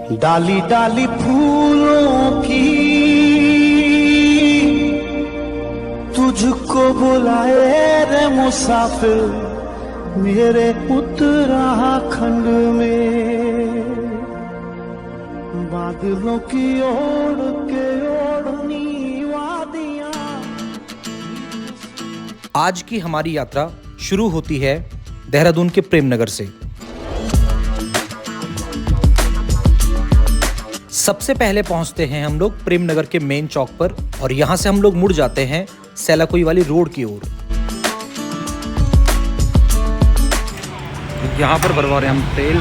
डाली डाली फूलों की तुझको बुलाए रे मुसाफिर मेरे उत्तराखंड में बादलों की ओर के ओढ़नी वादियां। आज की हमारी यात्रा शुरू होती है देहरादून के प्रेमनगर से। सबसे पहले पहुंचते हैं हम लोग प्रेमनगर के मेन चौक पर और यहां से हम लोग मुड़ जाते हैं सेलाकुई वाली रोड की ओर। यहां पर भरवा रहे हम तेल।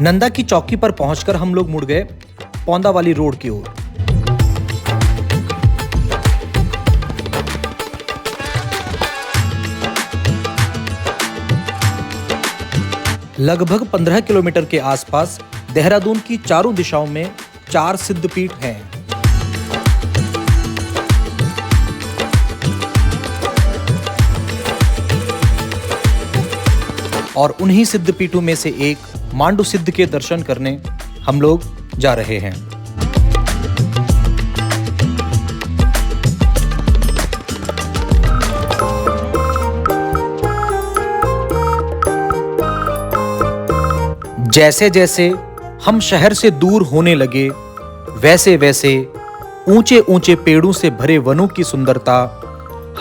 नंदा की चौकी पर पहुंचकर हम लोग मुड़ गए पौंदा वाली रोड की ओर। लगभग 15 किलोमीटर के आसपास देहरादून की चारों दिशाओं में 4 सिद्धपीठ हैं। और उन्हीं सिद्धपीठों में से एक मांडू सिद्ध के दर्शन करने हम लोग जा रहे हैं। जैसे जैसे हम शहर से दूर होने लगे वैसे वैसे ऊंचे ऊंचे पेड़ों से भरे वनों की सुंदरता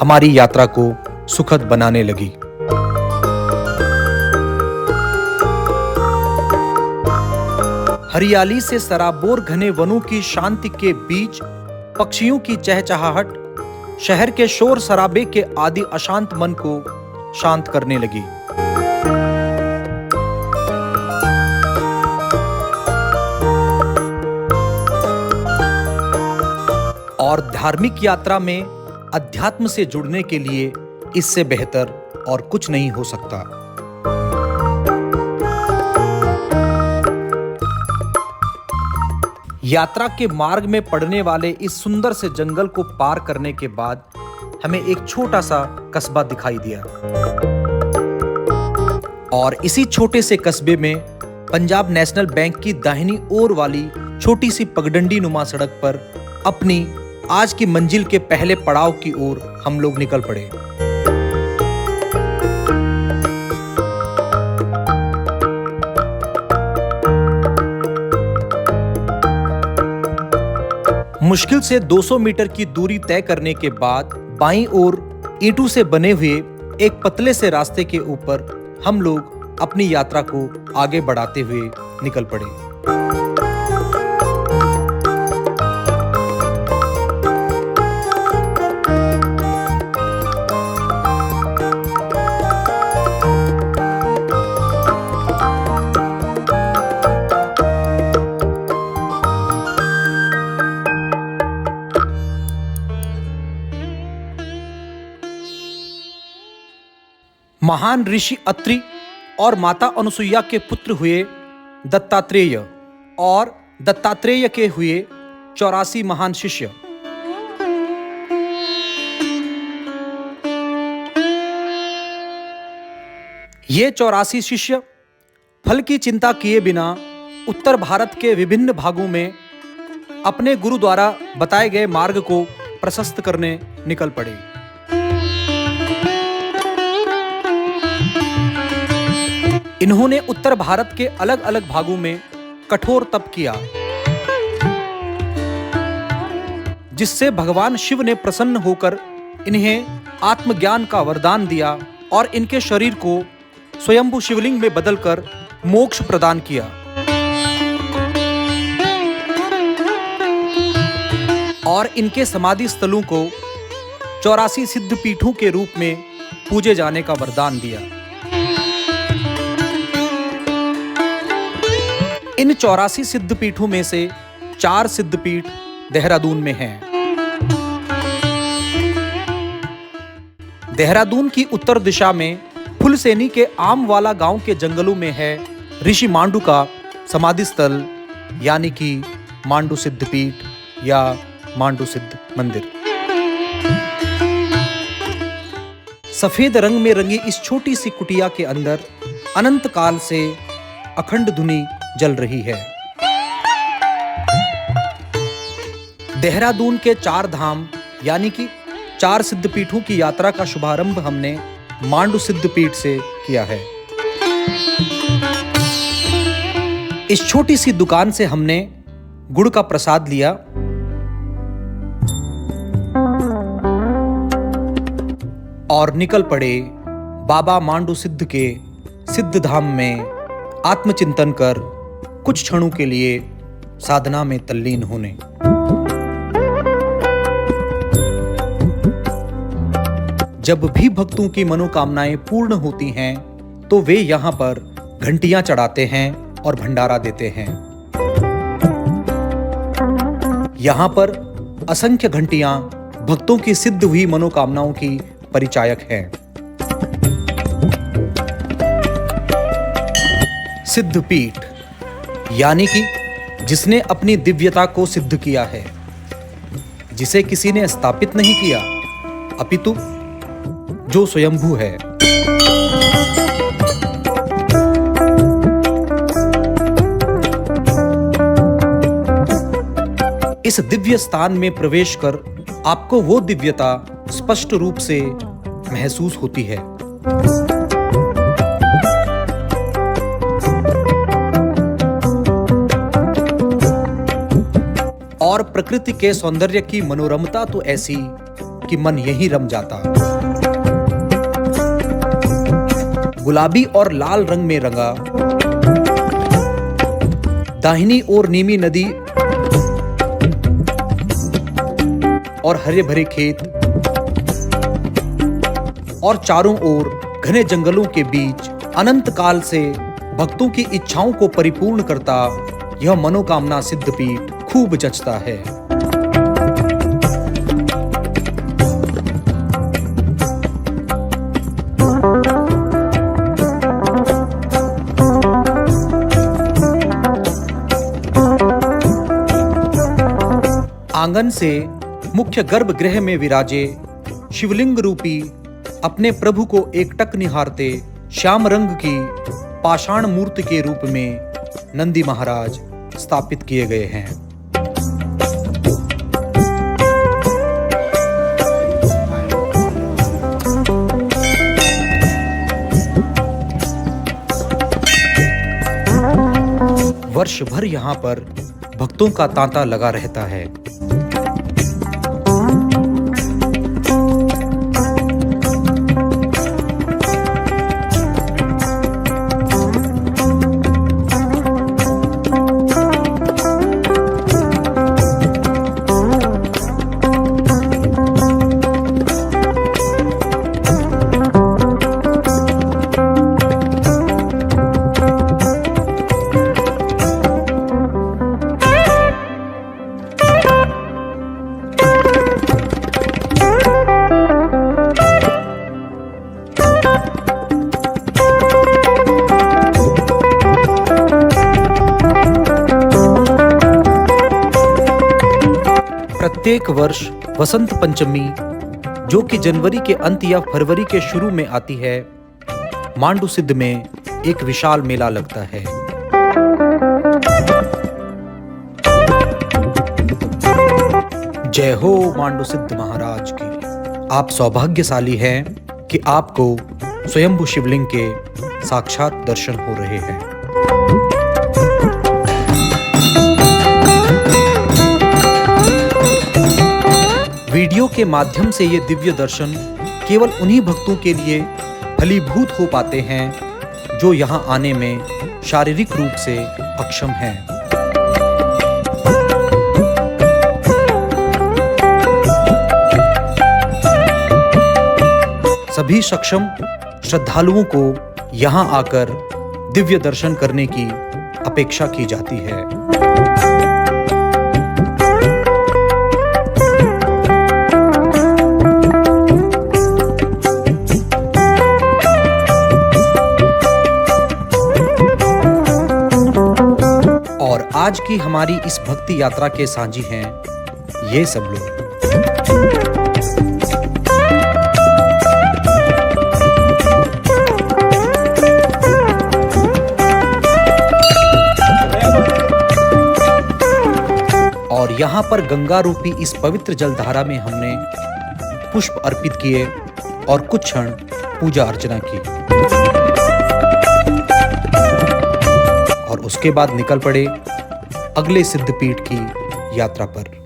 हमारी यात्रा को सुखद बनाने लगी। हरियाली से सराबोर घने वनों की शांति के बीच पक्षियों की चहचहाहट शहर के शोर शराबे के आदि अशांत मन को शांत करने लगी। और धार्मिक यात्रा में अध्यात्म से जुड़ने के लिए इससे बेहतर और कुछ नहीं हो सकता। यात्रा के मार्ग में पड़ने वाले इस सुंदर से जंगल को पार करने के बाद हमें एक छोटा सा कस्बा दिखाई दिया और इसी छोटे से कस्बे में पंजाब नेशनल बैंक की दाहिनी ओर वाली छोटी सी पगडंडी नुमा सड़क पर अपनी आज की मंजिल के पहले पड़ाव की ओर हम लोग निकल पड़े। मुश्किल से 200 मीटर की दूरी तय करने के बाद बाईं ओर ईंटों से बने हुए एक पतले से रास्ते के ऊपर हम लोग अपनी यात्रा को आगे बढ़ाते हुए निकल पड़े। महान ऋषि अत्रि और माता अनुसुईया के पुत्र हुए दत्तात्रेय और दत्तात्रेय के हुए 84 महान शिष्य। ये 84 शिष्य फल की चिंता किए बिना उत्तर भारत के विभिन्न भागों में अपने गुरु द्वारा बताए गए मार्ग को प्रशस्त करने निकल पड़े। इन्होंने उत्तर भारत के अलग अलग भागों में कठोर तप किया जिससे भगवान शिव ने प्रसन्न होकर इन्हें आत्मज्ञान का वरदान दिया और इनके शरीर को स्वयंभू शिवलिंग में बदलकर मोक्ष प्रदान किया। और इनके समाधि स्थलों को 84 सिद्धपीठों के रूप में पूजे जाने का वरदान दिया। इन 84 सिद्धपीठों में से 4 सिद्धपीठ देहरादून में हैं। देहरादून की उत्तर दिशा में फुलसेनी के आमवाला गांव के जंगलों में है ऋषि मांडू का समाधि स्थल यानी कि मांडू सिद्ध पीठ या मांडू सिद्ध मंदिर। सफेद रंग में रंगी इस छोटी सी कुटिया के अंदर अनंत काल से अखंड धुनी जल रही है। देहरादून के 4 धाम यानी कि 4 सिद्ध पीठों की यात्रा का शुभारंभ हमने मांडू सिद्ध पीठ से किया है। इस छोटी सी दुकान से हमने गुड़ का प्रसाद लिया और निकल पड़े बाबा मांडू सिद्ध के सिद्ध धाम में आत्मचिंतन कर कुछ क्षणों के लिए साधना में तल्लीन होने। जब भी भक्तों की मनोकामनाएं पूर्ण होती हैं तो वे यहाँ पर घंटियां चढ़ाते हैं और भंडारा देते हैं। यहाँ पर असंख्य घंटियां भक्तों की सिद्ध हुई मनोकामनाओं की परिचायक हैं। सिद्ध पीठ यानी कि जिसने अपनी दिव्यता को सिद्ध किया है, जिसे किसी ने स्थापित नहीं किया अपितु जो स्वयंभू है। इस दिव्य स्थान में प्रवेश कर आपको वो दिव्यता स्पष्ट रूप से महसूस होती है। और प्रकृति के सौंदर्य की मनोरमता तो ऐसी कि मन यहीं रम जाता। गुलाबी और लाल रंग में रंगा दाहिनी ओर नीमी नदी और हरे भरे खेत और चारों ओर घने जंगलों के बीच अनंत काल से भक्तों की इच्छाओं को परिपूर्ण करता यह मनोकामना सिद्ध पीठ खूब जचता है। आंगन से मुख्य गर्भगृह में विराजे शिवलिंग रूपी अपने प्रभु को एकटक निहारते श्याम रंग की पाषाण मूर्ति के रूप में नंदी महाराज स्थापित किए गए हैं। वर्ष भर यहाँ पर भक्तों का तांता लगा रहता है। प्रत्येक वर्ष वसंत पंचमी जो कि जनवरी के अंत या फरवरी के शुरू में आती है, मांडू सिद्ध में एक विशाल मेला लगता है। जय हो मांडू सिद्ध महाराज की। आप सौभाग्यशाली हैं कि आपको स्वयंभू शिवलिंग के साक्षात दर्शन हो रहे हैं। वीडियो के माध्यम से ये दिव्य दर्शन केवल उन्हीं भक्तों के लिए फलीभूत हो पाते हैं जो यहाँ आने में शारीरिक रूप से अक्षम हैं। सभी सक्षम श्रद्धालुओं को यहाँ आकर दिव्य दर्शन करने की अपेक्षा की जाती है। आज की हमारी इस भक्ति यात्रा के साझी हैं ये सब लोग। और यहाँ पर गंगा रूपी इस पवित्र जलधारा में हमने पुष्प अर्पित किए और कुछ क्षण पूजा अर्चना की और उसके बाद निकल पड़े अगले सिद्धपीठ की यात्रा पर।